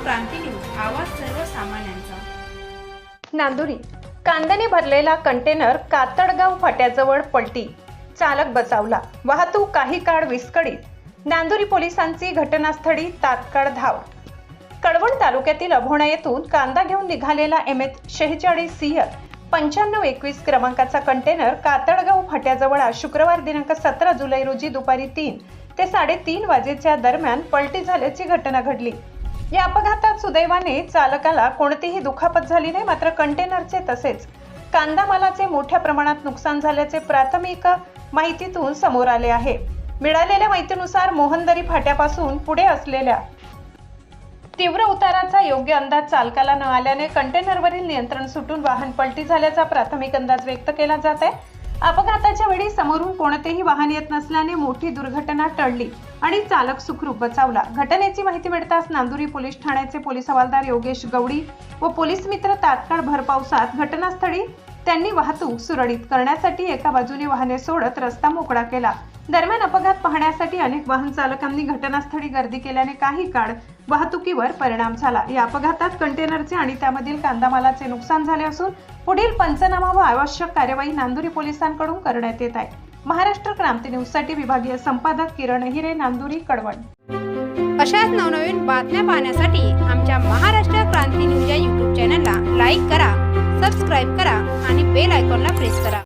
क्रांती news, आवाज सर्वसामान्यांचा। नांदुरी कांद्याने भरलेला कंटेनर कातडगाव फाट्याजवळ पलटी, चालक बचावला, वाहतूक काही काळ विस्कळीत। नांदुरी पोलिसांची घटनास्थळी तात्काळ धाव। कळवण तालुक्यातील अभोणा येथून कांदा घेऊन निघालेला MH46 CR 9521 क्रमांकाचा कंटेनर कातडगाव फाट्याजवळ आज शुक्रवार दिनांक 17 जुलै रोजी दुपारी 3 ते 3:30 वाजेच्या दरम्यान पलटी झाल्याची घटना घडली। या अपघातात सुदैवाने चालकाला कोणतीही दुखापत झाली नाही, मात्र कंटेनरचे तसेच कांदा मालाचे मोठ्या प्रमाणात नुकसान झाल्याचे प्राथमिक माहितीतून समोर आले आहे। मिळालेल्या माहितीनुसार मोहनदरी फाट्यापासून पुढे असलेल्या तीव्र उताराचा योग्य अंदाज चालकाला न आल्याने कंटेनरवरील नियंत्रण सुटून वाहन पलटी झाल्याचा प्राथमिक अंदाज व्यक्त केला जात आहे। अपघाताच्या वेळी समोरून कोणतेही वाहन येत नसल्याने मोठी दुर्घटना टळली आणि चालक सुखरूप बचावला। घटनेची माहिती मिळताच नांदुरी पोलीस ठाण्याचे पोलीस हवालदार योगेश गवडी व पोलीस मित्र तात्काळ भर पावसात घटनास्थळी त्यांनी वाहतूक सुरळीत करण्यासाठी एका बाजूने वाहने सोडत रस्ता मोकळा केला। दरम्यान अपघात पाहण्यासाठी अनेक वाहन चालकांनी घटनास्थळी गर्दी केल्याने काही काळ वाहतुकीवर परिणाम झाला। या अपघातात कंटेनरचे आणि त्यामधील कांदामालाचे नुकसान झाले असून पुढील पंचनामा व आवश्यक कार्यवाही नांदुरी पोलिसांकडून करण्यात येत आहे। महाराष्ट्र क्रांती न्यूज साठी विभागीय संपादक किरण हिरे, नांदुरी, कळवण। अशाच नवनवीन बातम्या पाहण्यासाठी आमच्या महाराष्ट्र क्रांती न्यूज या YouTube चॅनलला लाईक करा, सबस्क्राईब करा आणि बेल आयकॉनला प्रेस करा।